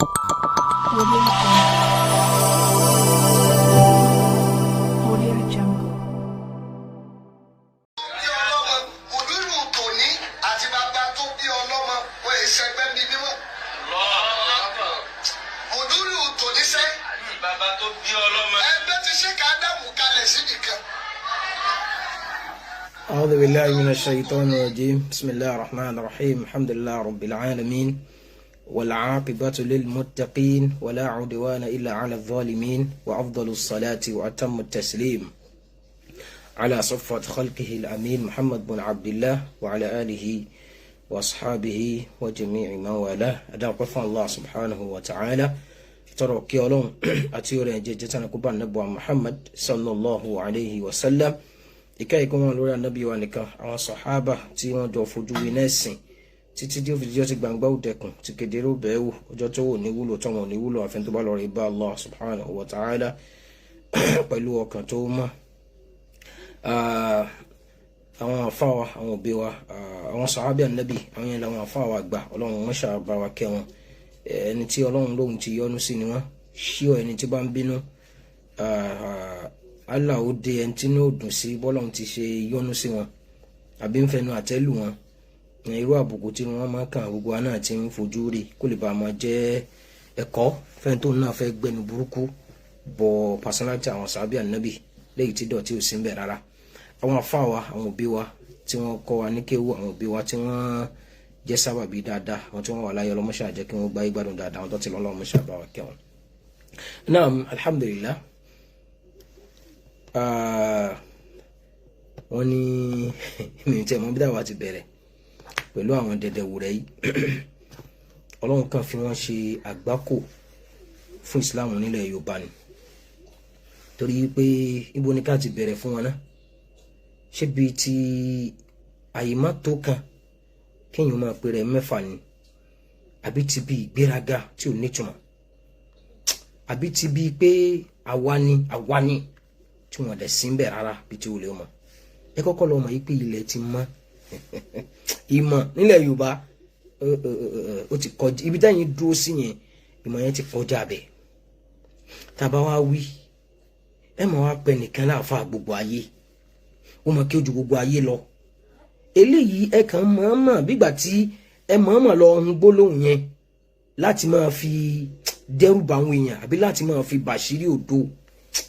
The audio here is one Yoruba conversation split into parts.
Audio Jungle. Mùdúrù tòní àti bàbá tó bí ọlọ́mọ wọ́n ìṣẹ́gbẹ́ mi mímọ́. Mùdúrù tòní sẹ́. Bàbá tó bí ọlọ́mọ. Ẹgbẹ́ ti ṣe ká Ádámù kalẹ̀ síbi kan. أعوذ بالله من الشيطان الرجيم بسم الله الرحمن الرحيم الحمد لله رب العالمين والعاقبة للمتقين ولا عدوان إلا على الظالمين وأفضل الصلاة وأتم التسليم على صفة خلقه الأمين محمد بن عبد الله وعلى آله وأصحابه وجميع من والاه أدعو الله سبحانه وتعالى ترى كيولون أتيوري جيجتنا كبان نبوة محمد صلى الله عليه وسلم ìkẹ́ ìkún wọn lórí ànábì wa nìkan àwọn sàhábà tí wọ́n jọ fojú winá ẹ̀sìn títí tí ó fi jọ́ ti gbangba òdẹ̀kùn ti kedere òbẹ̀ wò ọjọ́ tó wò ní wúlò tó wọn ní wúlò àfẹn tó bá lọ rí bá Allah subhanahu wa ta'ala pẹ̀lú ọkàn tó mọ́. Àwọn àfáwà àwọn òbí wa àwọn sàhábà ànábì àwọn yẹn làwọn àfáwà àgbà ọlọ́run wọn ṣàbá wa kẹ́ wọn ẹni tí ọlọ́run lóhun ti yọ́nú sí ni wọ́n ṣíọ ẹni tí bá ń bínú Allah ó dé ẹni tí ní ó dùn sí bọ́lọ́run ti ṣe yọ́nú sí wọn àbí ń fẹnu àtẹ́lù wọn irú àbùkù tí wọ́n máa kàn gbogbo wa náà ti ń fojú rí kó lè bá máa jẹ́ ẹ̀kọ́ fẹ́ni tó náà fẹ́ gbẹnu burúkú bọ personality àwọn sàbí ànábì léyìí tí dọ̀tí ò sí ń bẹ̀ rárá àwọn àfáà wa àwọn òbí wa tí wọ́n kọ́ wa ní kéwú àwọn òbí wa tí wọ́n jẹ́ sábàbí dáadáa àwọn tí wọ́n wà láyé ọlọ́mọṣà jẹ́ kí wọ́n gbáyé gbádùn dáadáa àwọn tó ti lọ́lọ́mọṣà bá wa kẹ́wọn. Naam, alhamdulillah. Wọ́n ní mi tẹ́ mọ́ bí dáwà ti bẹ̀rẹ̀ pẹ̀lú àwọn dẹ̀dẹ̀wùrẹ́ yìí ọlọ́run kan fi wọ́n ṣe àgbákò fún Islam nílẹ̀ Yorùbá ni torí pé ibo ni ká ti bẹ̀rẹ̀ fún wọn náà ṣé bí ti àyèmá tó kan kéèyàn máa pè rẹ̀ mẹ́fà ni àbí ti bí ìgbéraga tí ò nítumọ̀ àbí ti bí pé àwa ni tí wọ́n dẹ̀ sí ń bẹ̀ rárá bí tí ó lè mọ̀ ẹ kọ́kọ́ lọ mọ̀ yí pé ilẹ̀ ti mọ́ ìmọ̀ nílẹ̀ Yorùbá ó ti kọjá ibi táyìn dúró sí yẹn ìmọ̀ yẹn ti kọjá bẹ̀ tàbá wá wí ẹ mọ̀ wá pẹ́ nìkan láàfà gbogbo ayé ó mọ̀ kí ojú gbogbo ayé lọ eléyìí ẹ kàn mọ̀ọ́mọ̀ bígbà tí ẹ mọ̀ọ́mọ̀ lọ ń gbólóhùn yẹn láti máa fi dẹ́rù bá àwọn èèyàn àbí láti máa fi bàṣírí òdo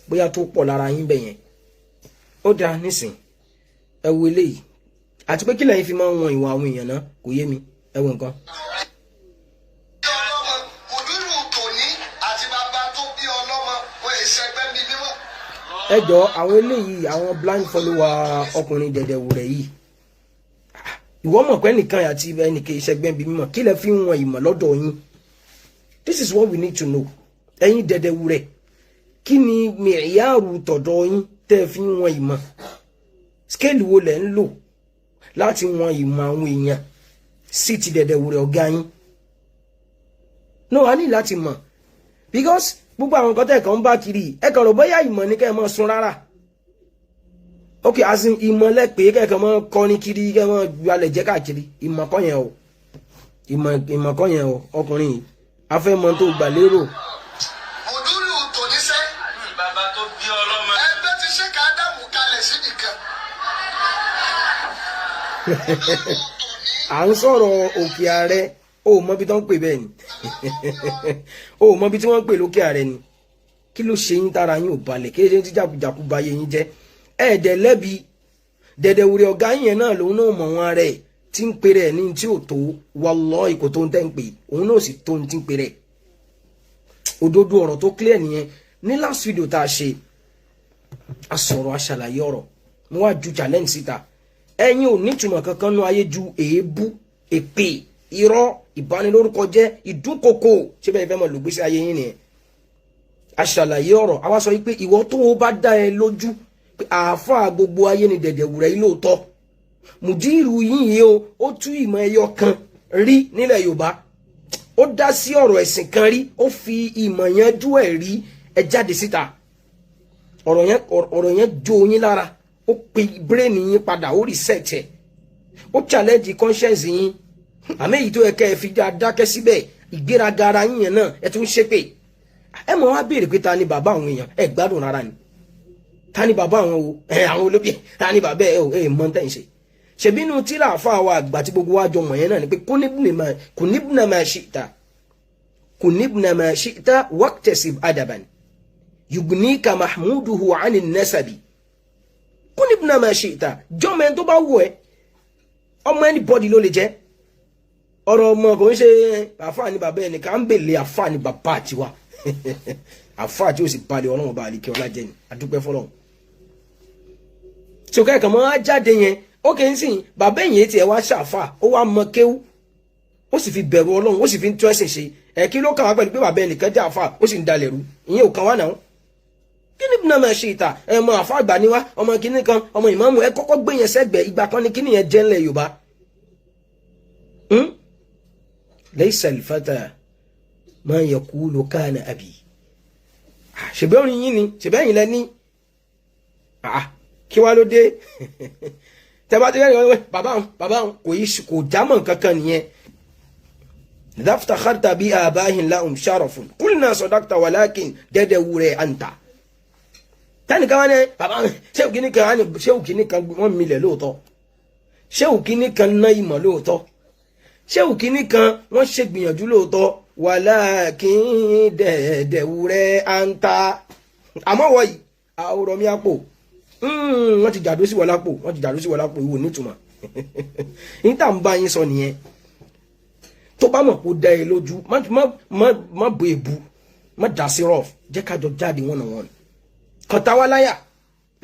bóyá tó pọ̀ lára yín bẹ̀ yẹn ó dáa nísìn ẹ wo eléyìí àti pé kí lẹ́yìn fi máa ń wọn ìwà àwọn èèyàn náà kò yé mi ẹ wo nǹkan. Mùdúrù tòní àti bàbá tó bí ọlọ́mọ wọ́n ìṣẹ́gbẹ́ mi mímọ́. Ẹ jọ àwọn eléyìí àwọn blind follower ọkùnrin dẹ̀dẹ̀wùrẹ̀ yìí ìwọ mọ̀ pé nìkan àti ẹnìkan ìṣẹ́gbẹ́ mi mímọ́ kí lẹ fi ń wọn ìmọ̀ lọ́dọ̀ yín. This is what we need to know. Ẹ̀yin dẹ̀dẹ̀wùrẹ̀ kí ni mìíyàrú tọ̀dọ̀ yín tẹ́ fi ń wọn ìmọ̀ scale wo lẹ̀ ń lò láti wọn ìmọ̀ àwọn èèyàn sí ti dẹ̀dẹ̀wùrẹ̀ ọ̀gá yín. No, a ní láti mọ̀ because gbogbo àwọn nǹkan tẹ́ kàn ń bá kiri ẹ kàn rò bóyá ìmọ̀ ní kẹ́ ẹ mọ̀ sun rárá ok as in ìmọ̀ lẹ́pẹ́ kẹ́ ẹ kàn mọ̀ kọrin kiri kẹ́ ẹ mọ̀ gbalẹ̀ jẹ́ káàkiri ìmọ̀ kọ́ yẹn o ìmọ̀ kọ́ yẹn o ọkùnrin yìí afẹ́mọ̀ tó gbà lérò. Mùdúrù tòní sẹ́. Bàbá tó bí ọlọ́mọ. Ẹgbẹ́ ti ṣe ká Ádámù kalẹ̀ síbi kan. À ń sọ̀rọ̀ òkè ààrẹ o mọ bí tó ń pè bẹ́ẹ̀ ni o mọ bí tí wọ́n ń pè lókè ààrẹ ni kí ló ṣe yín tára yín ò balẹ̀ kí ṣe tí jàkújàkú ba yé yín jẹ́ ẹ̀ẹ́dẹ̀ lẹ́bi dẹ̀dẹ̀wùrẹ̀ ọ̀gá yẹn náà lòun náà mọ̀ wọn rẹ̀ tí ń pè rẹ̀ ní tí ò tó wallahi kò tó ń tẹ́ ń pè òun náà sì tó ń tí ń pè rẹ̀ òdodo ọ̀rọ̀ tó clear nìyẹn ní last video tá a ṣe a sọ̀rọ̀ aṣàlàyé ọ̀rọ̀ mo wá ju challenge síta ẹ̀yin ò nítumọ̀ kankan nú ayé ju èébú èpè irọ́ ìbanilórúkọ jẹ́ ìdúnkokò ṣé bẹ́ẹ̀ fẹ́ mọ̀ lògbésí ayé yín nìyẹn aṣàlàyé ọ̀rọ̀ àwa sọ wípé ìwọ tó o bá dá ẹ lójú pé àáfàá gbogbo ayé ni dẹ̀dẹ̀wùrẹ̀ yìí lóòótọ́ mùdírù yín yìí ó tú ìmọ̀ ẹyọ kan rí nílẹ̀ Yorùbá ó dá sí ọ̀rọ̀ ẹ̀sìn kan rí ó fi ìmọ̀ yanjú ẹ̀ rí ẹ jáde síta ọ̀rọ̀ yẹn jó yín lára ó pe brain yín padà ó reset ẹ̀ ó challenge conscience yín àmì èyí tó yẹ kẹ́ ẹ fi dákẹ́ síbẹ̀ ìgbéraga ara yín yẹn náà ẹ tún ṣépè ẹ mọ̀ wá béèrè pé ta ni bàbá àwọn èèyàn ẹ gbádùn rárá ni ta ni bàbá àwọn wo àwọn olóbì ta ni bàbá ẹ mọ̀ tẹ́ ń ṣe ṣebí inú tíra àfa àwọn àgbà tí gbogbo wa jọ mọ̀ yẹn náà ni pé kunibna ma shi'ta kunibna ma shi'ta waktasib adaban yugnika mahmuduhu ani nasabi kunibna ma shi'ta jọmọ ẹni tó bá wù ẹ́ ọmọ anybody ló lè jẹ́ ọ̀rọ̀ ọmọ kò ń ṣe àfa ni bàbá ẹnìkan ń bèlè àfa ni bàbá àtiwá àfa àti òsì balẹ̀ ọlọ́run ọba àlìkẹ́ ọlá jẹ́ ni àdúpẹ́ fọlọ́run tí o kẹ́kọ̀ọ́ mọ́ á jáde yẹn ó kì í sìn bàbá ẹ̀yìn tí ẹ wá ṣàfà ó wá mọ kéwú ó sì fi bẹ̀rù ọlọ́run ó sì fi ń tún ẹ̀sìn ṣe kí ló kàn wá pẹ̀lú pé bàbá ẹnìkan jẹ́ àfà ó sì ń dalẹ̀ rú ìyẹn ò kàn wá náà kí ni bùnà máa ṣe ìta ọmọ àfà àgbà ni wá ọmọ kìnnì kan ọmọ ìmáàmù ẹ kọ́kọ́ gbé yẹn sẹ́gbẹ̀ẹ́ ìgbà kan ni kíni yẹn jẹ́ ńlẹ̀ Yorùbá laysa al-fata ma yaqulu kana abi ṣèbẹ́ orin yín ni ṣèbẹ́ yín lẹ ní kí wá ló dé tẹ́bá tó yẹ bàbá òun kò jámọ̀ kankan nìyẹn dafta kharta bí abahin lahum sharafun kulna sadaqta walakin dẹ́dẹ̀ wúrẹ́ anta tẹ́nìkan wá ní bàbá ṣéwù kìíní kan wọ́n milẹ̀ lóòótọ́ ṣéwù kìíní kan ná ìmọ̀ lóòótọ́ ṣéwù kìíní kan wọ́n ṣègbìyànjú lóòótọ́ walakin dẹ́dẹ̀ wúrẹ́ anta àmọ́ wọ̀nyí àwòrán mi àpò wọ́n ti jàdó sí wọ́n lápò ìwò nítumọ̀ ní tá ń bá yín sọ nìyẹn tó bá mọ̀ kó dá ẹ lójú má bo èbú má dá sí rọ́ọ̀f jẹ́ kájọ jáde wọ́n náà wọ́n kọ̀tà wá láyà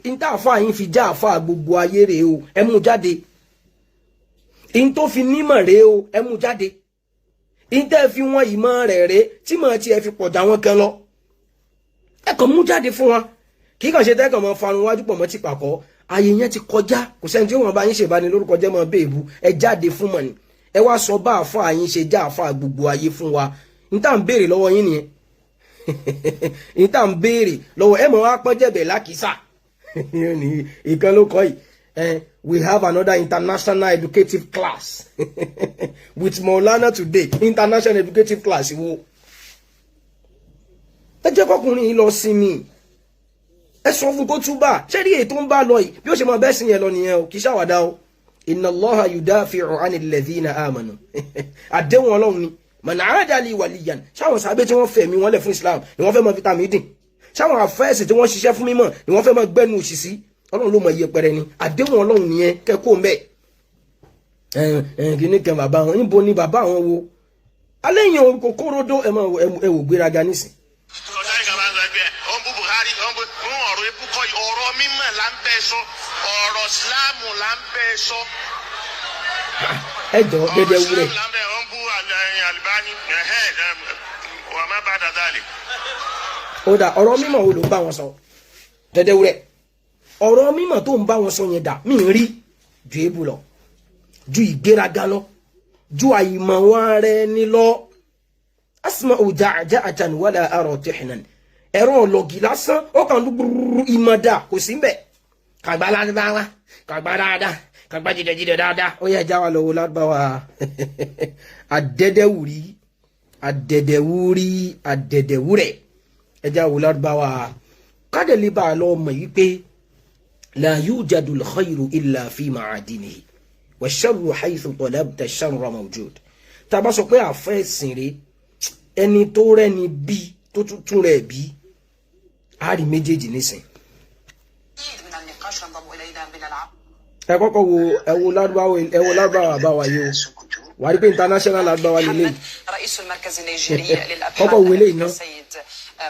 ní tá àfa yín fi já àfa gbogbo ayé rèé o ẹ mú jáde ní tó fi nímọ̀ rèé o ẹ mú jáde ní tẹ́ fi wọ́n ìmọ̀ rẹ̀ rèé tí mọ̀ tí ẹ fi pọ̀ dà wọ́n kan lọ ẹ kàn mú jáde fún wọn kì í kàn ṣe tẹ́kàn mọ́ farun wájú pọ̀ mọ́ ti pàkọ́ ayé yẹn ti kọjá kò sẹ́ni tí wọ́n bá yín ṣèbáni lórúkọ jẹ́ mọ́ béèbù ẹ jáde fún mọ̀ ni ẹ wá sọ bá àfa àyín ṣe já àfa gbogbo ayé fún wa ní tá à ń béèrè lọ́wọ́ yín nìyẹn ní tá à ń béèrè lọ́wọ́ ẹ mọ̀ wá pọ́n jẹ̀bẹ̀ lákìsà ìkan ló kọ́ yìí we have another international educative class with Maulana today international educative class wo ẹ jẹ́ kọkùnrin yìí lọ sinmi ẹ sọ fún kó túbà ṣé rí èyí tó ń bá lọ yìí bí ó ṣe máa bẹ́ sí yẹn lọ nìyẹn o kì í ṣàwàdà o inna Allaha yudafi'u 'anil ladhina amanu àdéhùn ọlọ́run ni man 'ada li waliyan ṣáwọn sábẹ́ tí wọ́n fẹ̀mí wọn lẹ̀ fún Islam ni wọ́n fẹ́ mọ vitamin dín ṣáwọn àfẹ́ẹ̀sì tí wọ́n ṣiṣẹ́ fún mímọ̀ ni wọ́n fẹ́ mọ gbẹ́nu òṣìṣí ọlọ́run ló mọ iye pẹrẹ ni àdéhùn ọlọ́run nìyẹn kẹ́kọ̀ọ́ mbẹ́ kìíní kan bàbá wọn níbo ni bàbá wọn wo alẹ́ yẹn kòkòròdó ẹ wò gbéraga nísìn. ọ̀rọ̀ mímọ̀ là ń bẹ sọ ọ̀rọ̀ sílámù là ń bẹ sọ. ẹ jọ dédé wúrẹ. ọ̀rọ̀ sílámù là ń bẹ wọ́n bú Albani wà má bá dàda lè. ó dà ọ̀rọ̀ mímọ̀ wo ló ń bá wọn sọ dédé wúrẹ ọ̀rọ̀ mímọ̀ tó ń bá wọn sọ yẹn dà mí rí ju èébú lọ ju ìgbéraga lọ ju àìmọ̀ wọn rẹ ní lọ asma'u ja'ja'atan wala ara tihnan ẹ̀rọ ọlọ́gì lásán ó kàn dúgbùrú ìmọ̀dá kò sí mbẹ̀ kàgbá ládùbáwá kàgbá dáadáa kàgbá jìdẹ̀jìdẹ̀ dáadáa ó yẹ jáwá lọ́wọ́ ládùbáwá àdẹ̀dẹ̀wúrẹ̀ ẹjá wò ládùbáwá kádẹ̀lẹ́ bá a lọ mọ̀ yí pé la yujadul khayru illa fi ma'adinihi wa sharru haythu talabta sharra mawjud tá a bá sọ pé àfẹ́ ẹ̀sìn rẹ̀ ẹni tó rẹ́ni bí tó tún rẹ̀ bí a rí méjèèjì nísìn. ẹ kọ́kọ́ wo ẹwọ lárúbáwá bá wa yìí o wà á rí pé international lárúbáwá lè lè kọ́kọ́ wo eléyìí náà.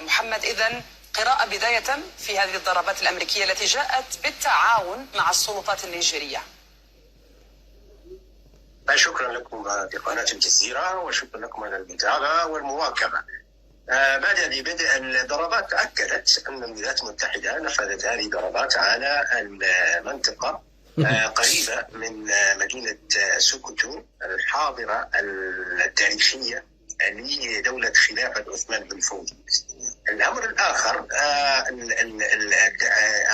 محمد إذن قراءة بداية في هذه الضربات الأمريكية التي جاءت بالتعاون مع السلطات النيجيرية. شكرا لكم في قناة الجزيرة وشكرا لكم على المتابعة والمواكبة. بعد بدء الضربات أكدت أن الولايات المتحدة نفذت هذه الضربات على المنطقة قريبة من مدينة سوكوتو الحاضرة التاريخية لدولة خلافة عثمان بن فودي. الأمر الآخر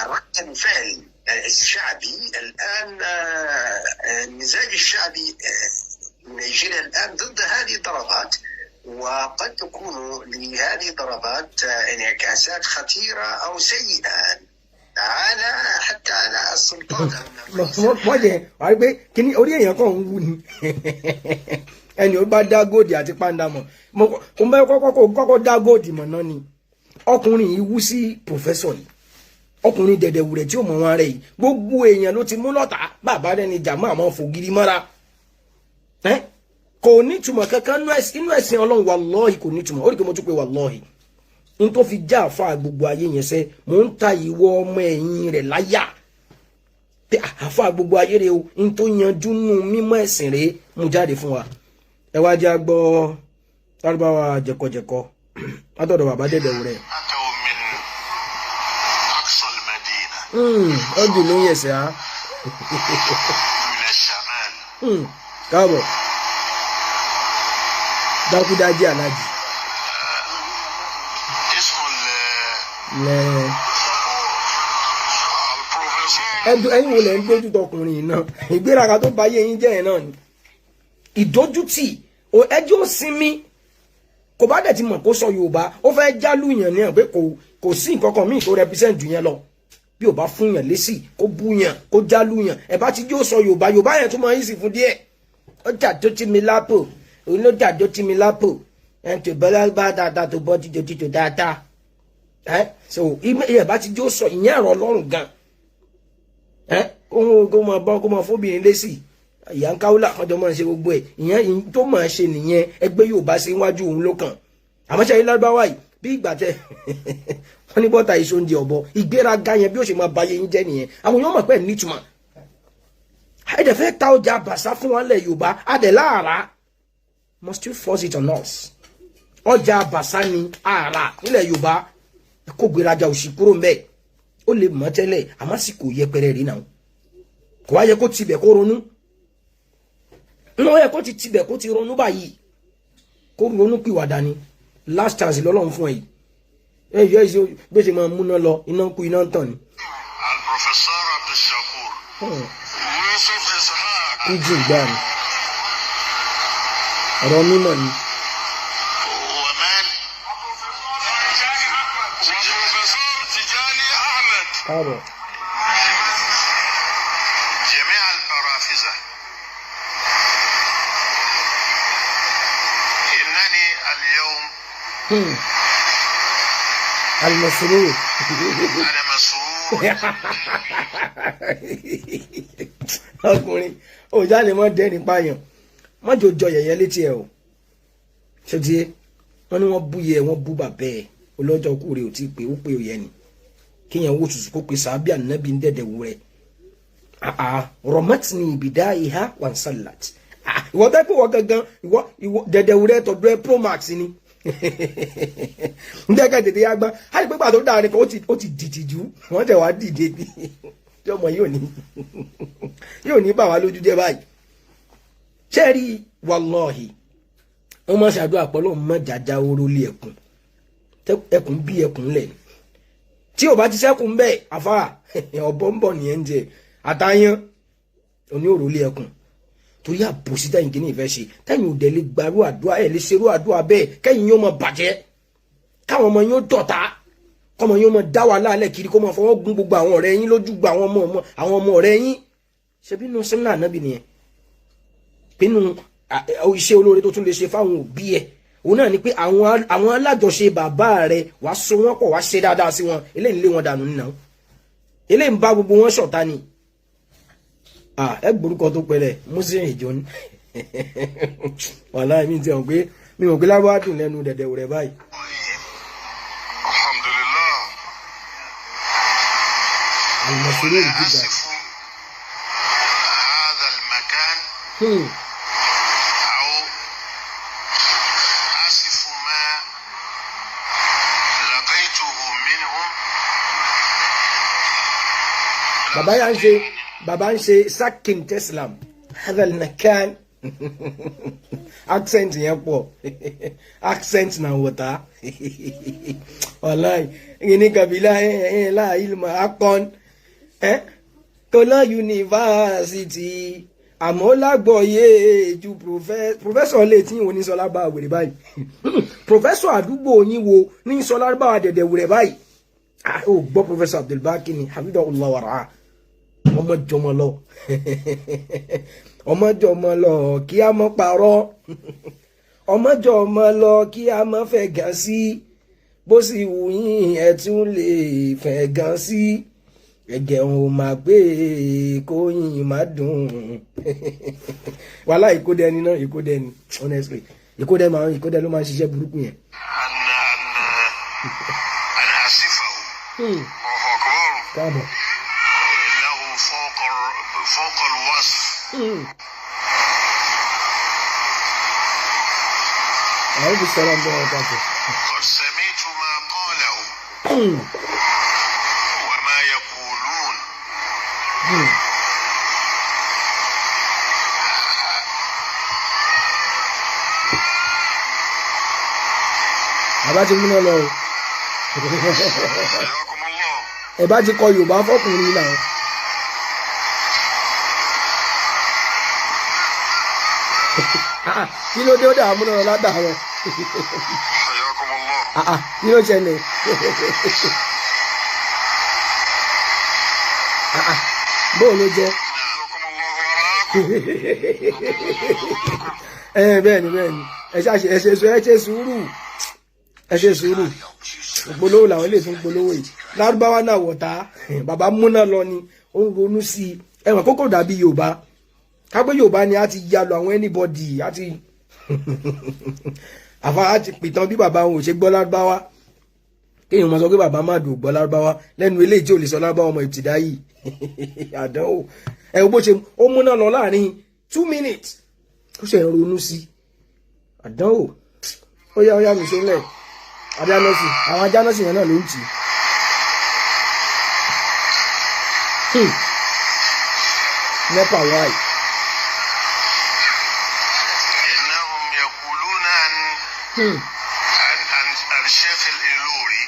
رد الفعل الشعبي الآن المزاج الشعبي نيجيريا الآن ضد هذه الضربات وقد تكون لهذه الضربات انعكاسات خطيرة أو سيئة حتى على السلطات. wọ́n jẹ́ wàá pé kíní orí èèyàn kan ń wú ni ẹni ó bá dá góòdì àti pàǹdà mọ̀ mo bá kọ́kọ́ dá góòdì mọ̀ náà ni ọkùnrin yìí wú sí pòfẹ́sọ̀ yìí ọkùnrin dẹ̀dẹ̀wù rẹ̀ tí ó mọ̀ wọn rẹ̀ yìí gbogbo èèyàn ló ti mú lọ́tà bàbá rẹ̀ ni jàmọ́ àmọ́ fògiri mọ́ra kò ní ìtumọ̀ kankan inú ẹ̀sìn ọlọ́run wàlọ́ọ̀hì kò ní ìtumọ̀ ó rí kí mo tún pé wàlọ́ọ̀hì n tó fi já àfa gbogbo ayé yẹn sẹ́ mò ń ta ìwọ ọmọ ẹ̀yìn rẹ̀ láyà pé àfa gbogbo ayé rẹ̀ o n tó yanjú nù mímọ́ ẹ̀sìn rẹ̀ mú jáde fún wa ẹ wá jẹ́ àgbọ̀ lárúbáwá jẹkọjẹkọ látọ̀dọ̀ bàbá dẹ̀dẹ̀wù rẹ̀. ọdún ló ń yẹsẹ̀ á káàbọ̀ dákúdájí alájì ẹ̀yin wo lẹ ń gbójú tọkùnrin náà ìgbéraga tó bá yé yín jẹ́ ẹ̀ náà ni ìdójútì ẹjọ́ sinmi kò bá dẹ̀ ti mọ̀ kó sọ Yorùbá ó fẹ́ jálù yàn ní ẹ̀ pé kò sí nǹkan kan míì tó represent jù yẹn lọ bí ò bá fún yàn lésì kó bú yàn kó jálù yàn ẹ̀ bá ti jó sọ Yorùbá yẹn tó máa ń sì fún díẹ̀ ọjà tó ti mi lápò olójà tó ti mi lápò ẹ̀ tó bọ́lá bá dáadáa tó bọ́ títò dáadáa so ìyẹn bá ti jó sọ ìyẹn ẹ̀rọ Ọlọ́run gan kó máa bọ́ kó máa fóbìnrin lésì ìyá ń káwó làkànjọ máa ń ṣe gbogbo ẹ̀ ìyẹn tó máa ṣe nìyẹn ẹgbẹ́ Yorùbá ṣe wájú òun ló kàn àmọ́ ṣe lárúbáwá yìí bí ìgbà tẹ wọ́n ní bọ́tà iṣó ń di ọ̀bọ ìgbéraga yẹn bí ó ṣe máa ba yẹn jẹ́ nìyẹn àwọn èèyàn mọ̀ pé nítumọ̀ ẹ̀dẹ̀ fẹ́ ta ọjà àbàṣà fún wọn lẹ̀ Yorùbá adẹ̀ láàrá must you force it on us ọjà àbàṣà ni àrà nílẹ̀ Yorùbá kó gbéraga òṣì kúrò mbẹ́ ó lè mọ̀ tẹ́lẹ̀ àmọ́ sì kò yẹpẹrẹ rí náà kò wá yẹ kó tibẹ̀ kó ronú ó yẹ kó ti tibẹ̀ kó ti ronú báyìí kó ronú pìwàdà ni last chance lọ́lọ́run fún ẹ̀ yìí ẹ̀yẹ́ bí ó ṣe máa múná lọ iná kú iná tàn ni. Al-Professor Abdul-Shakur Yusuf Ishaq ìjì ìgbà ni ọ̀rọ̀ mímọ̀ ni. káàbọ̀. جميع البرافزة إنني اليوم المسرور أنا مسرور ọkùnrin òjá lè mọ dẹ́ni pààyàn má jò jọ yẹ̀yẹ́ létí ẹ̀ o ṣe ti wọ́n ní wọ́n bú yẹ wọ́n bú bàbẹ́ ẹ̀ olọ́jọ́ kú rẹ̀ ò tí pé ó pé òyẹ́ ni kíyàn wó tutù kó pe sàábì ànábì ń dẹ̀dẹ̀ wù rẹ̀ rọmọtì ní ìbìdá ìhá wọn sálàt ìwọ tẹ́ pé wọ́n gangan ìwọ dẹ̀dẹ̀ wù rẹ̀ tọ́jú ẹ promax ni ń dẹ́gẹ́ tètè yá gbọ́n á lè pé pàtó dáa nìkan ó ti dìtì jù wọ́n tẹ̀ wá dìde ní tí ọmọ yóò ní bà wá lójú jẹ́ báyìí ṣé rí wàlọ́ọ̀hì wọ́n máa ṣàdúrà pọ̀ lóun mọ́ jàjà oró lé ẹkùn bí ẹkùn lẹ̀ tí ò bá ti sẹ́kùn bẹ́ẹ̀ àfà ọ̀bọ ń bọ̀ nìyẹn ń jẹ àtàyàn òní òrò lé ẹkùn torí àbòsí tẹ̀yìn kìíní ìfẹ́ ṣe tẹ̀yìn ò dẹ̀ lè gbarú àdúrà ẹ̀ lè ṣerú àdúrà bẹ́ẹ̀ kẹ́yìn yóò máa bàjẹ́ káwọn ọmọ yóò dọ̀tá kọ́mọ yóò máa dá wà láàlẹ̀ kiri kó máa fọwọ́ gún gbogbo àwọn ọ̀rẹ́ yín lójú gba àwọn ọmọ ọ̀rẹ́ yín ṣe bínú sínú ànábì nìyẹn bínú iṣẹ́ olóore tó tún lè ṣe fáwọn òbí ẹ̀ òun náà ni pé àwọn alájọṣe bàbá rẹ̀ wàá so wọ́n pọ̀ wàá ṣe dáadáa sí wọn eléyìí lé wọn dànù nínú eléyìí ń bá gbogbo wọn ṣọ̀tá ni ẹ gbórúkọ tó pẹlẹ Muslim ìjọ ni wàhálà mi ti hàn pé mi ò gbé lábọ́ àdùn lẹ́nu dẹ̀dẹ̀ rẹ̀ báyìí. alhamdulillah المسؤولين جدا آسف هذا المكان أو آسف ما لقيته منهم bàbá ń ṣe sakin teslam هذا المكان accent yẹn pọ̀ accent na wọ̀tá wàláì ní kabila láàyè ilmọ̀ akọ́n kọ́lá yunifásitì àmọ́ lágbọ̀ọ́yé ju professor lè tí ìwò ní sọ lábá wèrè báyìí professor àdúgbò yín wo ní sọ lábá dẹ̀dẹ̀ wèrè báyìí ó gbọ́ professor Abdulbaki ni hafidhahullah wa ra'ah ọmọ jọmọ lọ kí a mọ́ parọ́ ọmọ jọmọ lọ kí a mọ́ fẹ́ gan sí bó sì wù yín ẹ tún lè fẹ́ gan sí ẹ̀gẹ̀ òun máa gbé kó yín má dùn wàhálà ìkódẹni náà ìkódẹni honestly ìkódẹ ló máa ń ṣiṣẹ́ burúkú yẹn. káàbọ̀. فوق الوصف أعوذ السلام عليكم. قد سمعت ما قاله وما يقولون Bàbá ti múná lọ. حياكم الله. Ẹ bá ti kọ Yorùbá fọkùnrin náà. Kí ló dé ó dà múná lọ ládàárọ̀? حياكم الله. Kí ló ṣẹlẹ̀? Bóò ló jẹ́? جزاكم الله وراءكم. Bẹ́ẹ̀ni ẹ ṣe sùúrù polówó làwọn ilé tún polówó yìí lárúbáwá náà wọ̀ta bàbá múná lọ ni ó ń ronú sí i ẹ̀wọ̀n kókò dàbí Yorùbá kápẹ́ Yorùbá ni a ti yalọ àwọn anybody àti àfa àti pìtàn bí bàbá wọn ò ṣe gbọ́ lárúbáwá kéèyàn mọ̀ sọ pé bàbá má dùn gbọ́ lárúbáwá lẹ́nu eléyìí tí ò lè sọ lárúbáwá ọmọ ìtìdá yìí àdánwò ẹ̀ bó ṣe ó múná lọ láàrin 2 minutes ó ṣe ń ronú sí àdánwò ó yá mi sílẹ̀ adánọ́sì àwọn ajánọ́sì yẹn náà ló ń tì í nepa wáyé. إنهم يقولون عن الشيخ الإيلوري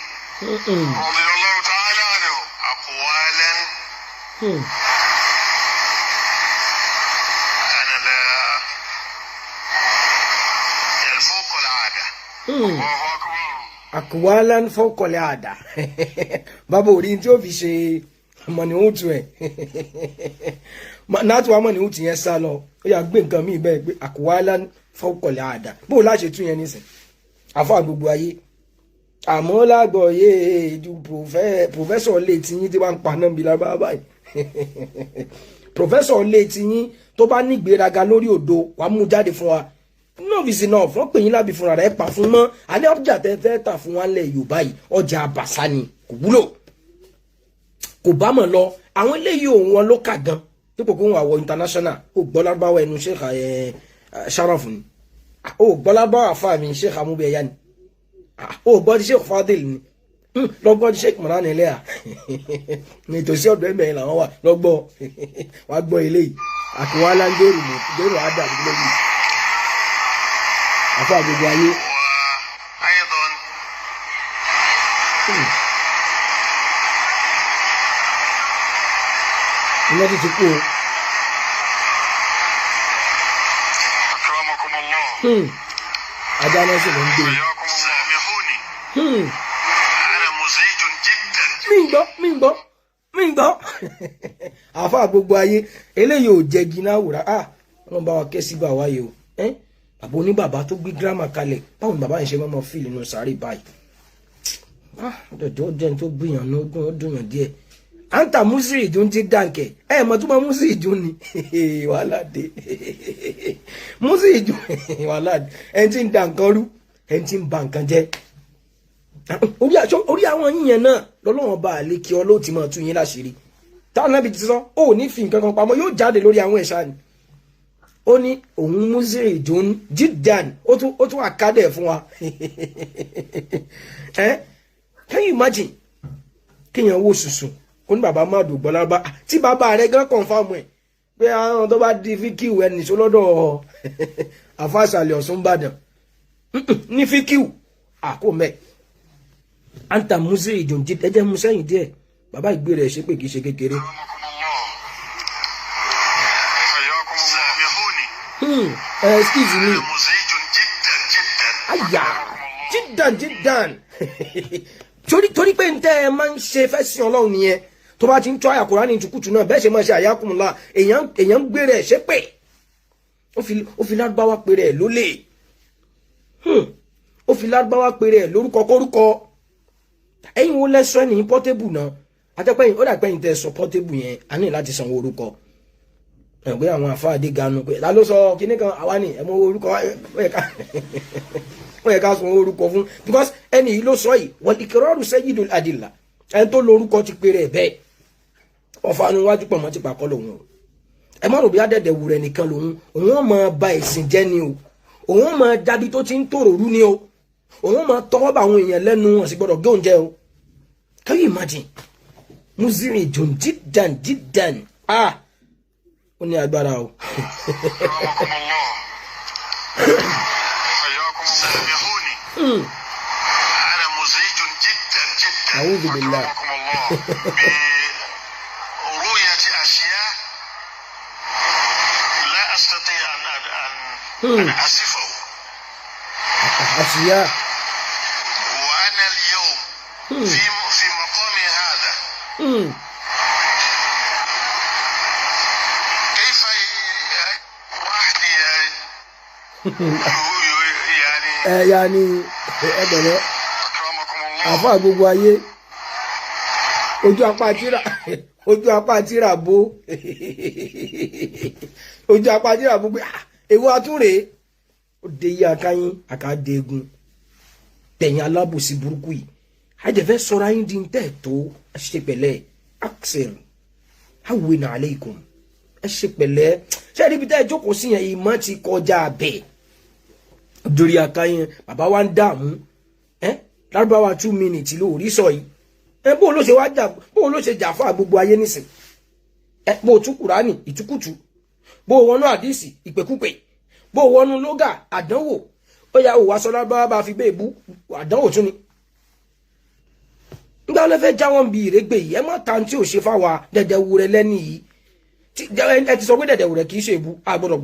رضي الله تعالى عنه أقوالا أنا لا يعني فوق العادة. الله أكبر. Akwalan fọkọlẹ àdá bàbá orí tí ó fi ṣe mọ̀nìhùtù ẹ̀ náà tí wàá mọ̀nìhùtù yẹn sá lọ ó yà gbé nǹkan míì bẹ́ẹ̀ pé akwalan fọkọlẹ àdá bó o láṣẹ tún yẹn nísìn àfọ gbogbo ayé àmọ́ lágbọ̀ọ́yé ju pòfẹ́sọ̀ lè ti yín tí wàá ń pa náà bí lábá báyìí pòfẹ́sọ̀ lè ti yín tó bá ní ìgbéraga lórí òdo wàá mú jáde fún wa novice náà fún pè yín lábì fúnra rẹ̀ pa fún mọ́ alẹ́ ọjà tẹ́ fẹ́ tà fún wa lẹ̀ Yorùbá yìí ọjà àbàṣà ni kò wúlò kò bá mọ̀ lọ àwọn eléyìí òun wọn ló kà gan dípò kó wọn àwọ̀ international ó gbọ́ lárúbáwá ẹnu Sheikh Sharaf ni ó gbọ́ lárúbáwá àfa mi Sheikh Amúbíyẹyà ni ó gbọ́ di Sheikh Fadil ni lọ́gbọ́ di Sheikh Moran Eleha ní ìtòsí ọ̀dọ̀ ẹ̀mẹ̀ yẹn làwọn wà lọ́gbọ́ wàá gbọ́ eléyìí àkùwálá ń dérò àdà lórí àfa gbogbo ayé. وأيضا iná ti kú o. أكرمكم الله. ajá náà sì ló ń gbé. حياكم الله. سامحوني أنا مزعج جدا. mi ń gbọ́ àfa gbogbo ayé eléyìí ò jẹ́ gíná wùrà wọ́n bá wa ké sí bá wáyé o àbò ní bàbá tó gbé gírámà kalẹ̀ báwo ni bàbá yẹn ṣe mọ́ fíìlì nínú sàárè báyìí ọjọ́ jẹ́ tó gbìyàn ní ó dùnyàn díẹ̀ anta musiri ìdún ti dànkẹ̀ mọ̀ tó mọ́ musiri ìdún ni wàhálà dé musiri ìdún wàhálà dé ẹni tí ń da nǹkan rú ẹni tí ń ba nǹkan jẹ́ orí àwọn yíyan náà lọ́lọ́wọ́n bá àlè kí ọ ló ti mọ̀ tún yín láṣìírí táwọn náà bí ti sọ ó ní fi nǹkan kan pamọ́ yóò jáde lórí àwọn ẹ̀ṣá ni ó ní òun musiri ìdún jíjàn ó tún àkádẹ̀ fún wa can you imagine kéèyàn wò sùsùn kó ní bàbá má dùn gbọ́lá bá tí bàbá rẹ̀ gan kọ̀ǹfàmù ẹ̀ pé àwọn tó bá di fíkìú ẹni tó lọ́dọ̀ àfàṣàlẹ̀ Ọ̀ṣun Ìbàdàn ní fíkìú àkó mẹ́ anta musiri ìdún jí ẹjẹ́ mu sẹ́yìn díẹ̀ bàbá ìgbé rẹ̀ ṣe pé kì í ṣe kékeré. حياكم الله. excuse me. مزعج جدا جدا. Aya, jiddan. Torí pé ntẹ́ ẹ máa ń ṣe fẹ́ sí Ọlọ́run nìyẹn. Tó bá ti ń tọ́ àyà Kùránì ìtukùtù náà bẹ́ẹ̀ ṣe máa ṣe àyàkùnmùlá èèyàn ń gbére ẹ̀ ṣépè. Ó fi Lárúbáwá péré ẹ̀ lólè. Ó fi Lárúbáwá péré ẹ̀ lórúkọ kórúkọ. Ẹ̀yin wo lẹ́sọ̀ ní Portable náà? Àtẹ́pẹ́yìn ó dàgbẹ́yìn tẹ́ sọ Portable yẹn a ní láti sanwó orúkọ. Ẹ̀gbẹ́ àwọn àfáàdé ganu pé ta ló sọ kíní kan àwa ni ẹ̀mọ orúkọ ó yẹ ká sanwó orúkọ fún because ẹni yìí ló sọ yìí wal ikraru sayyidul adilla ẹni tó lórúkọ ti péré ẹ̀ bẹ́ẹ̀ ọ̀fà ni wájú pọ̀ mọ́ ti pàkọ́ lòun o ẹ má rò bí adẹ́dẹ̀ wù rẹ̀ nìkan lòun òun máa ba ẹ̀sìn jẹ́ ni o òun máa dábí tó ti ń tòrò rú ni o òun máa tọwọ́ bá àwọn èèyàn lẹ́nu wọn sì gbọ́dọ̀ gé oúnjẹ o can you imagine muziri john jiddan ó ní agbára o. أنا مزعج جدا جدا. أعوذ بالله. أكرمكم الله برؤية أشياء لا أستطيع أن أصفه. أشياء. وأنا اليوم في مقامي هذا. كيف واحد يعني ẹgbẹ̀rẹ̀ أكرمكم الله. àfọ́ gbogbo ayé ojú apá tíra bó ojú apá tíra bó pé èwo atúnrè ó dé yí akáyín àkàdégun tẹ̀yìn alábòsí burúkú yìí àjẹfẹ́ sọ́ra yín di ń tẹ̀ tó ẹ ṣe pẹ̀lẹ́ axel hawwin aleikum ẹ ṣe pẹ̀lẹ́ ṣé ẹni bí tẹ́ ẹ jókòó sí yẹn ìmọ̀ ti kọjá bẹ́ẹ̀ dorí akáyín bàbá wa ń dààmú Lárúbáwá 2 minutes ló rí sọ yìí bó ló ṣe jà fún gbogbo ayé nísìn bó tú Kùránì ìtukùtù bó wọnú àdìsí ìpèkúpè bó wọnú lógà àdánwò ó yà wò wá sọ Lárúbáwá bá fi bẹ́ẹ̀ bú àdánwò tún ni nígbà ló fẹ́ jáwọ́ bí ìrégbè yìí ẹ má ta tí ò ṣe fáwa dẹ̀dẹ̀wù rẹ lẹ́ni yìí ẹ ti sọ pé dẹ̀dẹ̀wù rẹ kì í ṣe èbú àgbọ̀dọ̀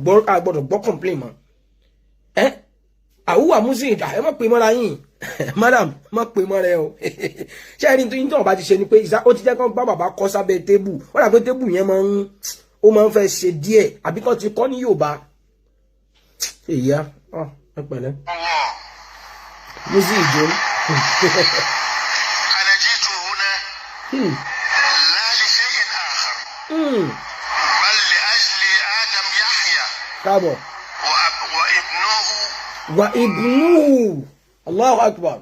gbọ́ complain mọ́ àwùwà muslim ẹ má pè mọ́ra yín madam má pè mọ́ra ẹ o ṣé ẹni tó yín tó bá ti ṣe ni pé ó ti jẹ́ kán bá bàbá kọ́ sábẹ́ tébù ó dà pé tébù yẹn máa ń fẹ́ ṣe díẹ̀ àbí kán ti kọ́ ní Yorùbá èyí á ẹ pẹ̀lẹ́ muslim jọ. أنا جئت هنا لا لشيء آخر بل لأجل آدم يحيى káàbọ̀ وابنه wa ibnuhu Allahu akbar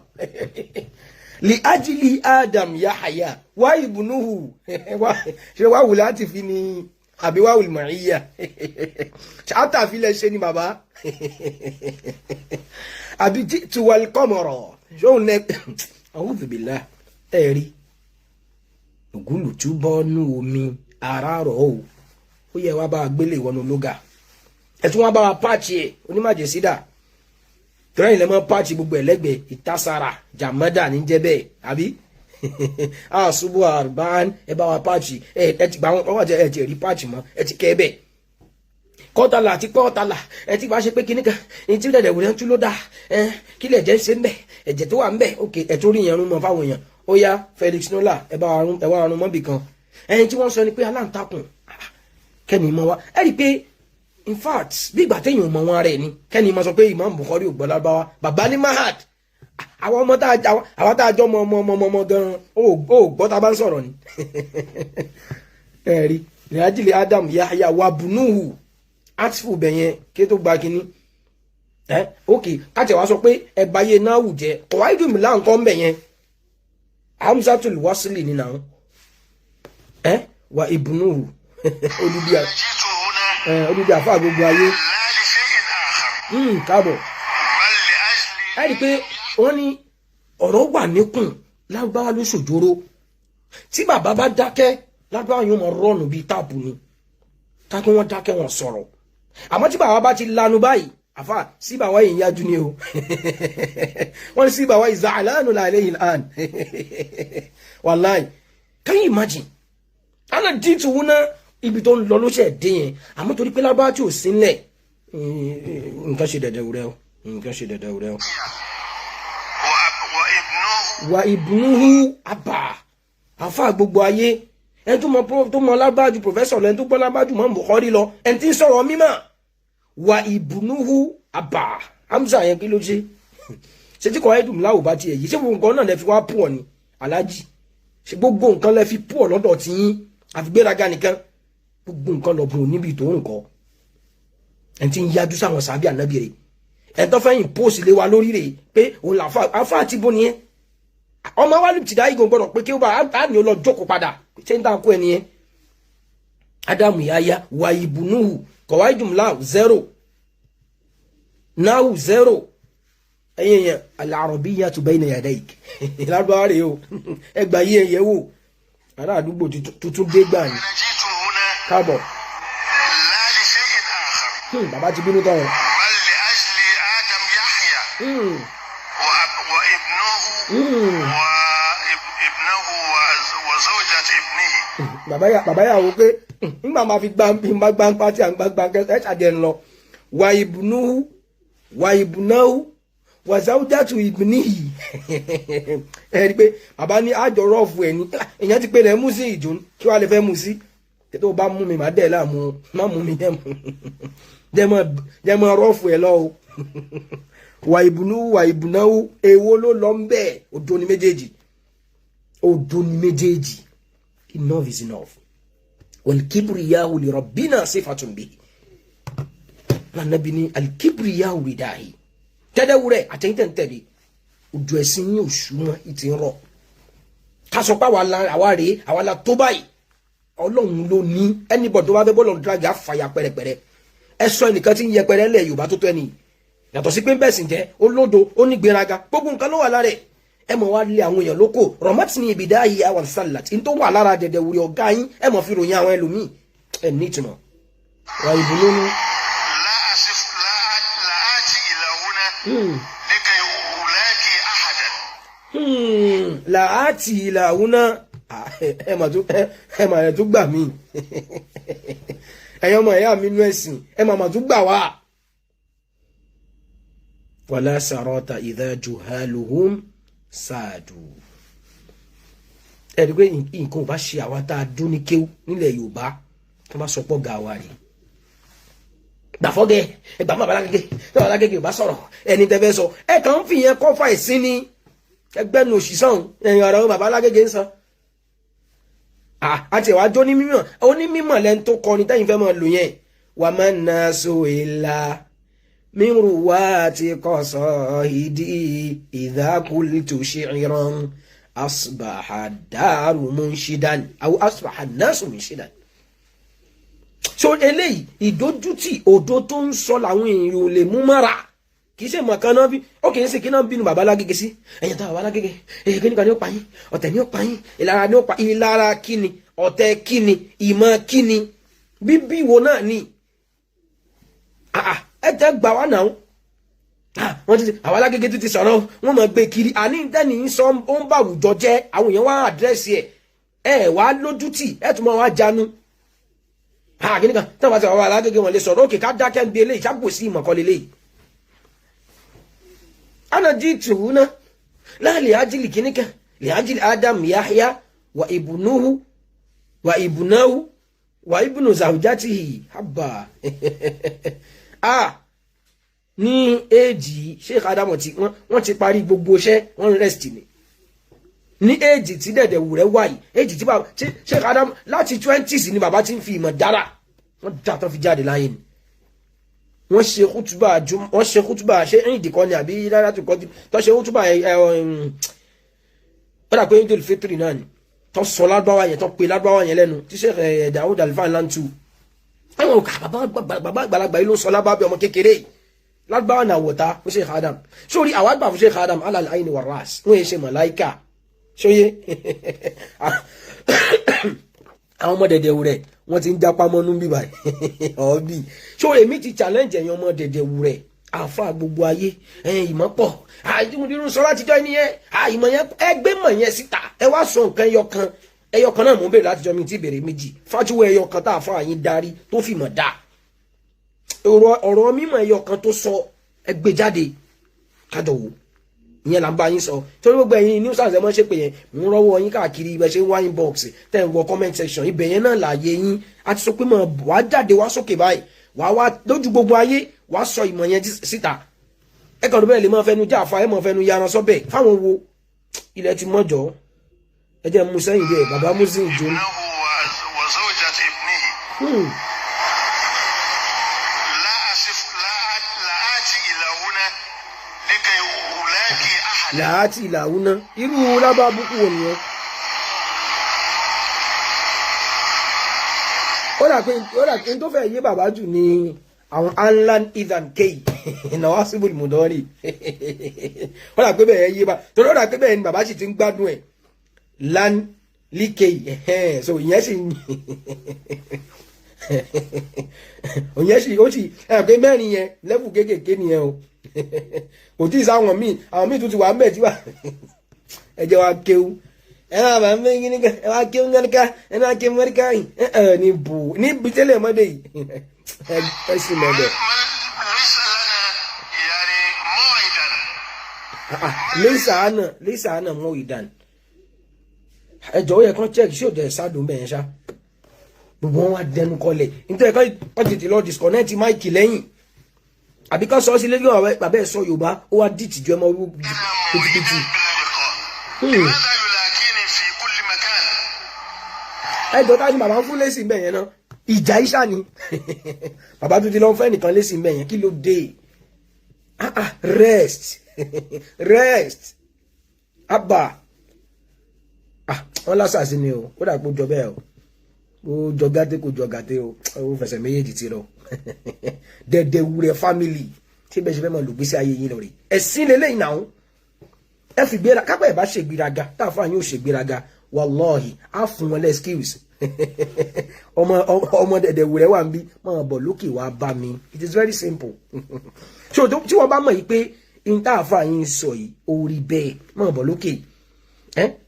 li ajli Adam Yahya wa ibnuhu ṣe wá wù láti fi ni àbí wá wùl ma'iyya ṣáàtà fi lẹ ṣe ni bàbá àbí tí wal qamara ṣóun lẹ a'udhu billah ẹ̀rí ògúlù túbọ̀ nú omi àràrọ̀ ó yẹ wá bá gbélé ìwọ̀nù lóga ẹ̀tún wá bá wa pààchì ẹ̀ onímàjẹ̀sídà tọ́rọ ilẹ̀ mọ́ pààchì gbogbo ẹ̀lẹ́gbẹ̀ẹ́ ìtásara jàmọ́dà ní jẹ́ bẹ́ẹ̀ àbí àṣùbù àrùbán ẹ bá wa pààchì ẹ ti gbà wọ́n jẹ́ ẹ ti rí pààchì mọ́ ẹ ti kẹ́ bẹ́ẹ̀ kọ́tàlà àti pọ́ọ̀tàlà ẹ ti bá ṣe pé kíníkà ní tí dẹ̀dẹ̀ wòlé ń tú ló dà kí lẹ̀ jẹ́ ń ṣe ń bẹ̀ ẹ̀jẹ̀ tó wà ń bẹ̀ òkè ẹ̀ tó rí yẹn rún mọ́ fáwọn èèyàn ó yá Felix Nola ẹ bá wa rún mọ́bì kan ẹni tí wọ́n sọ ni pé aláǹtakùn kẹ́ni mọ́ wa ẹ rí i pé in fact bí ìgbà téèyàn mọ wọn rẹ ni kẹ́ni máa sọ pé Imam Bukhari ò gbọ́ Lárúbáwá bàbá ní mahad àwọn ọmọ tá a jọ mọ gan ó gbọ́ tá a bá ń sọ̀rọ̀ ni ẹ̀rí ní ajílẹ̀ Adam Yahya wa bunuhu atfu bẹ̀yẹn kí tó gba kínní ok káàtì wá sọ pé ẹ̀bá yé náà wù jẹ́ kọ̀wá ìdùnnú láǹkọ́ ń bẹ̀yẹn Hamzatul Wasli nínú àwọn wa ibnuhu olùdí àfáà gbogbo ayé káàbọ̀ ẹ rí i pé wọ́n ní ọ̀rọ̀ wà níkùn Lárúbáwá ló ṣòjóró tí bàbá bá dákẹ́ Lárúbáwá yóò mọ rọ́ọ̀nù bíi táàpù ni táàpù wọn dákẹ́ wọn sọ̀rọ̀ àmọ́ tí bàbá bá ti lanu báyìí àfáà sí bàbá yìí yájú ni o wọ́n ní sí bàbá yìí zàlánù láìlẹ́yìn àn wàláì can you imagine ana dìtù wọn náà ibi tó ń lọ ló ṣe dé yẹn àmọ́ torí pé Lárúbáwá tí ò sí ńlẹ̀ nǹkan ṣe dẹ̀dẹ̀ wúrẹ́ o nǹkan ṣe dẹ̀dẹ̀ wúrẹ́ o. wa ibnuhu abba àfà gbogbo ayé ẹni tó mọ lágbájú professor lẹni tó gbọ́ lágbájú mọ́ Bukhari lọ ẹni tí ń sọ̀rọ̀ mímọ́ wa ibnuhu abba Hamza yẹn kí ló ṣe ṣe tí kò ẹ́dùn láwò bá tiẹ̀ yìí ṣé gbogbo nǹkan náà lẹ fi wá pù ọ ni alájì ṣe gbogbo nǹkan lẹ fi pù ọ lọ́dọ̀ tí yín àfi gbéraga nìkan gbogbo nǹkan lọ bùn níbi tó nǹkan ẹni tí ń yájú sáwọn sàbí ànábì rẹ̀ ẹni tó fẹ́yìn póòsì lé wa lórí rẹ̀ pé òun làfà afá àti bó nìyẹn ọmọ wa lè tìdá igun gbọdọ̀ pé kí ó bá a ní ó lọ jókòó padà ṣé ń dáko ẹni yẹn Ádámù Yahya wa ibnuhu qawaidum la 0 now 0 ẹ̀yin yẹn al-arabiyyatu bayna yadayk lábáwá rèé o ẹgbà yí ẹyẹ wò ará àdúgbò tuntun dé gbà ní káàbọ̀ bàbá ti bínú tán bàbá yà wò pé nígbà máa fi gbá pátí àgbàgbà ẹ̀ṣàdẹ̀ ń lọ wa ibnuhu wa zawjatu ibnihi ẹ̀rí pé bàbá ní àjọ rọ́ọ̀fù ẹ̀ ní èyàn ti pé rẹ̀ mú sí ìjò kí wàá lè fẹ́ mú sí tó bá mú mi má dẹ̀ láàmú má mú mi jẹ́mọ́ rọ́ọ̀fù ẹ̀ lọ o wa ibnuhu èwo ló lọ ń bẹ́ẹ̀ odò ní méjèèjì enough is enough wal kibriyahu li rabbina sifatun bihi lànàbí ní al kibriyahu ridahi tẹ́lẹ̀wúrẹ́ àtẹ̀yìntẹ̀ntẹ̀lẹ̀ ojú ẹ̀sìn ní òṣùwọ̀n ìtì ń rọ̀ ká sọ pé àwa rèé àwa la tó báyìí ọlọ́run ló ní anybody tó bá fẹ́ bọ́ọ̀lù drag àfàyà pẹ̀rẹ̀pẹ̀rẹ̀ ẹ sọ ẹnìkan tí ń yẹ pẹ̀rẹ̀ lẹ̀ Yorùbá tó tó ẹni yàtọ̀ sí pé ń bẹ̀sìn jẹ́ olódo ó ní gbéraga gbogbo nǹkan ló wà lára ẹ̀ ẹ mọ̀ wá lé àwọn èèyàn lóko rọ̀mọ́tì ní ìbìdá yìí àwọn sálà tí ń tó wà lára dẹ̀dẹ̀ wúri ọ̀gá yín ẹ mọ̀ fi ròyìn àwọn ẹlòmíì ẹ̀ ní ìtumọ̀ wà ìbùnú láàtì ìlàwúná ẹmà rẹ̀ tó gbà mí ẹ̀yọ́ ọmọ ẹ̀yà mi nú ẹ̀sìn ẹmà tó gbà wá wala sarata idha juhaluhum sáàdù ẹ̀rí pé nǹkan ò bá ṣe àwa tá a dún ní kéwú nílẹ̀ Yorùbá tó bá sọ pọ̀ ga wa rí gbàfọ́gẹ́ ẹgbà máa balágége tó balágége ò bá sọ̀rọ̀ ẹni tẹ́fẹ́ sọ ẹ kàn ń fi yẹn kọ́fà ìsín ní ẹgbẹ́ nu òṣìṣàn ẹ̀yìn ọ̀rọ̀ bàbá alágége ń san àti ẹ̀wà jó ní mímọ̀ onímọ̀ lẹ́nu tó kọrin tẹ́yìn fẹ́ mọ̀ lò yẹn wà máa ń na so ìlà mírù wá ti kọ́ sọ ìdí ìdákùlì tó ṣe ìran asbaha dáàrú munshidan àwọn asbaha nasu munshidan so eléyìí ìdójútì òdo tó ń sọ làwọn èèyàn ò lè mú mọ́ra kì í ṣe mọ̀kan náà bí ó kì í ṣe kí náà bínú bàbá alágége sí ẹ̀yìn tó bàbá alágége èyí kí nìkan ní ó pa yín ọ̀tẹ̀ ní ó pa yín ìlara ní ó pa ìlara kíni ọ̀tẹ̀ kíni ìmọ̀ kíni bíbí wo náà ni ẹ tẹ́ gbà wá náà wọ́n ti àwọn alágége tó ti sọ̀rọ̀ wọ́n mọ̀ gbé kiri àní tẹ́ni ń sọ ó ń bà àwùjọ jẹ́ àwọn èèyàn wá àdírẹ́sì ẹ̀ wá lójútì ẹ̀ tún mọ̀ wá jánu kìíní kan tí wọ́n bá ti àwọn alágége wọn lè sọ̀rọ̀ òkè ká dákẹ́ ń bí eléyìí sábò sí ìmọ̀kọ́ lélẹ́yìí ana jitu na la li ajili kinika li ajili Adam Yahya wa ibnuhu wa ibnu zawjatihi habba ní èjì Sheikh Adam wọ́n ti parí gbogbo iṣẹ́ wọ́n rest ní èjì tí dẹ̀dẹ̀ wù rẹ̀ wáyìí èjì tí bàbá Sheikh Adam láti 20s ni bàbá ti ń fi ìmọ̀ dára wọ́n dàtọ́ fi jáde láyé ni wọ́n ṣe kútùbà ṣe ìdìkọ́ ni àbí rárá tó kọjú tó ṣe kútùbà padà pé Eidul Fitri náà ni tó sọ lágbáwá yẹn tó pe lágbáwá yẹn lẹ́nu tí ṣe Daoud Alfan lantu ẹ̀wọ̀n òkà bàbá àgbàlagbà yìí ló sọ lábábẹ́ ọmọ kékeré lágbáwá náà wọ̀ta fún Sheikh Adam sórí àwọn àgbà fún Sheikh Adam alal aini wa ras wọ́n yẹ ṣe màláìkà ṣóyé àwọn ọmọ dẹ̀dẹ̀ rẹ̀ wọ́n ti ń jápá mọ́nú bíbá ọ̀bí ṣó èmi ti challenge ẹ̀yin ọmọ dẹ̀dẹ̀ rẹ̀ àfa gbogbo ayé ìmọ̀ pọ̀ àìdúmọ̀dúró sọ láti jọ ẹni yẹn ìmọ̀ yẹn ẹgbẹ́ mọ̀ yẹn síta ẹ wá sọ nǹkan ẹyọkan náà mò ń bèrè láti jọ mi ti bèrè méjì fájúwò ẹyọkan tá a fọ àyín darí tó fìmọ̀ dá ọ̀rọ̀ mímọ̀ ẹyọ kan tó sọ ẹgbẹ́ jáde kájọ wò ìyẹn là ń bá yín sọ torí gbogbo ẹ̀yin news àti ẹmọ ṣe pé yẹn ń rọ́wọ́ yín káàkiri ibẹ̀ ṣe ń wá inbox tẹ̀ ń wọ comment section ibẹ̀ yẹn náà láàyè yín a ti sọ pé mọ̀ wá jáde wá sókè báyìí wá lójú gbogbo ayé wá sọ ìmọ̀ yẹn síta ẹ kàn ló bẹ́ẹ̀ lè máa fẹnu já àfa ẹ máa fẹnu yaran sọ́bẹ̀ fáwọn wo ilẹ̀ ti mọ́jọ́ ẹ jẹ́ mú sẹ́yìn bẹ́ẹ̀ bàbá musin ìjọ ni. làátì ìlàwúná irú lábàbùkù wò nìyẹn ó dà pé tó fẹ́ yé bàbá jù ní àwọn anlan ethan kay ìnáwó síbùl mùdọ́rì ó dà pé bẹ́ẹ̀ yé bá torí ó dà pé bẹ́ẹ̀ ni bàbá sì ti ń gbádùn ẹ̀ lan likey so ìyẹn sì ó sì ẹ̀ pé mẹ́rin yẹn lẹ́fù kéékèèké nìyẹn o kò tí ì sáwọn àwọn míì tún ti wà mẹ́ẹ̀ tí wà ẹ jẹ́ wa kéwú ẹ máa bá mi kí ni ká ẹ wá kéwú ńgánníká ẹ máa kéwú ńgánníká yìí ní bù níbi tẹ́lẹ̀ mọ́dé yìí ẹ sì mọ́dẹ̀. lẹ́sà àánà mọ́ ìdán ẹ jọ̀wọ́ yẹ kán check ṣé ò dẹ̀ ṣáàdùn bẹ́ẹ̀ ṣá gbogbo wọn wá dẹnu kọlẹ̀ nítorí kọ́ tètè lọ disconnect máìkì lẹ́yìn àbí ká sọ sí lẹ́yìn ọ̀rẹ́ bàbá ẹ̀ sọ Yorùbá ó wá dìtì ju ẹ mọ́ pìtìpìtì. ẹ jọ tájú bàbá ń fún lẹ́sìn bẹ́ẹ̀ yẹn náà ìjà ìṣà ni bàbá tó ti lọ fẹ́ nìkan lẹ́sìn bẹ́ẹ̀ yẹn kí ló dé rest abba wọn lásàsí ni o ó dà pé ó jọ bẹ́ẹ̀ o ó jọ gàté kò jọ gàté o ó fẹsẹ̀ méjèèjì ti rọ dẹ̀dẹ̀ wúrẹ̀ family tí bẹ́ẹ̀ ṣe fẹ́ mọ̀ lò gbèsè ayé yín lọ rí ẹ̀sìn lélẹ́yìn náà ẹ fi gbéra kápẹ́ ẹ̀ bá ṣe gbéraga táàfà yín ò ṣe gbéraga wàlọ́ọ̀hì á fún wọn lẹ́skíwìs ọmọ dẹ̀dẹ̀ wúrẹ̀ wà ń bí máa bọ̀ lókè wá bá mi it is very simple so tí wọ́n bá mọ̀ yìí pé n táàfà yín sọ yìí ó rí bẹ́ẹ̀ máa bọ̀ lókè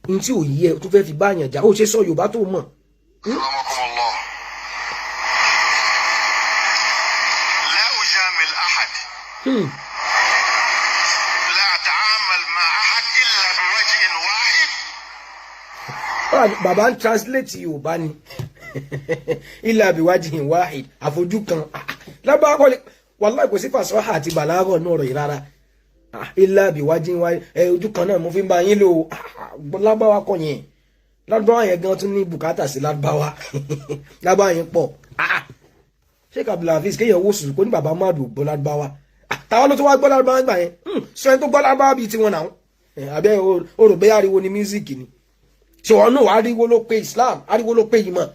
n tí ò yí ẹ tó fẹ́ fi bá yàn jà ó ṣe sọ Yorùbá tó mọ̀. لا أتعامل مع أحد إلا بوجه واحد. bàbá ń translate Yorùbá ni إلا بوجه واحد àfojú kan lábàá kọ́lé wàláì kò sí fàṣọ́hà àti bàlágọ̀ náà rọ̀ yìí rárá إلا بوجه واحد ojú kan náà mo fi ń bá yín lò lábàá kọ́ yẹn lábàá yẹn gan tún ní bùkátà sí lábàá lábàá yẹn pọ̀ Sheikh Abdulhafiz kéèyàn wò sùn kó ní bàbá máàdù gbọ́ lábàá táwọn ló tó wá gbọ́ lárúbáwá gbà yẹn sọ ẹni tó gbọ́ lárúbáwá bíi tiwọn náà àbẹ́ orògbé ariwo ni mísíkì ni ṣé wọn náà ariwo ló pé Islam ariwo ló pé ìmọ̀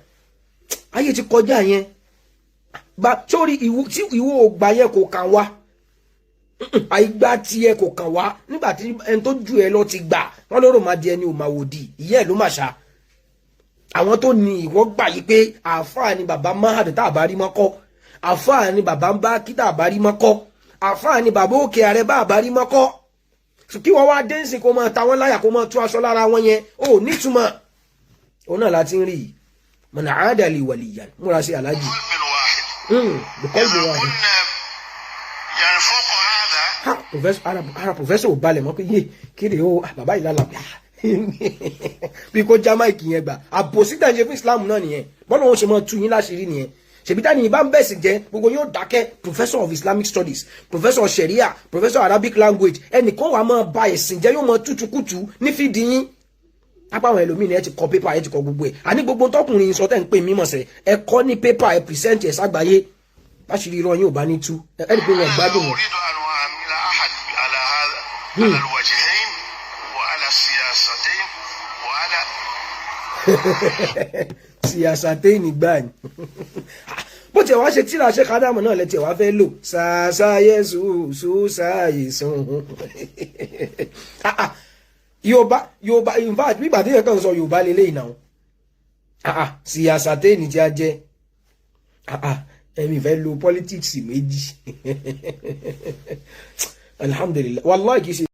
ayé ti kọjá yẹn sórí tí ìwọ ògbà yẹn kò kàn wá àìgbà tiẹ̀ kò kàn wá nígbà tí ẹni tó ju ẹ lọ ti gbà wọn lóró máa di ẹni ò máa wò di ìyá ẹ ló mà ṣá àwọn tó ní ìwọ gbà yìí pé àáfàá ni bàbá mahad tá a bá rí mọ́kọ́ àáfàá ni bàbá ń bá kí tá a bá rí mọ́kọ́ àfáà ni bàbá òkè ààrẹ bá àbárí mọ́kọ́ kí wọ́n wá dẹ́nsìn kó máa ta wọ́n láyà kó máa tú aṣọ lára wọn yẹn ó nítumọ̀ òun náà láti ń rí i mọ̀nà àádàlì wàlìyàn múra sí aláàjì ara pòfẹ́sọ̀ ò balẹ̀ mọ́ pé yé kéde ó bàbá ìlàlà bí kò já máìkì yẹn gbà àbòsítà ń ṣe fún Islam náà nìyẹn bọ́lá wọn ṣe máa tú yín láṣìírí nìyẹn ṣèbítà ní ìbá ń bẹ̀sì jẹ́ gbogbo yóò dákẹ́ professor of Islamic studies professor sharia professor Arabic language ẹnìkan wà máa ba ẹ̀sìn jẹ́ yóò máa tútukútu ní fìdí yín apá àwọn ẹlòmíì ni ẹ ti kọ pépà ẹ ti kọ gbogbo ẹ àní gbogbo tọkùnrin sọ tẹ́ ń pè mímọ̀ sẹ́ ẹ kọ́ ní pépà ẹ present ẹ ságbáyé báṣìírí irọ́ yín ò bá ní tú ẹni pé wọn gbádùn wọn. siyasatein gbà ní bó tiẹ̀ wá ṣe tíra ṣe kádàmù náà lẹ́tìẹ̀ wá fẹ́ lò ṣàṣàyẹ ṣùṣàyẹ sùn Yorùbá in fact bí ìbàdí ẹ̀kan sọ Yorùbá lélẹ̀ ìnáwó siyasatein tí a jẹ́ ẹ̀mí fẹ́ lo politics méjì alhamdulillah wallahi kìí ṣe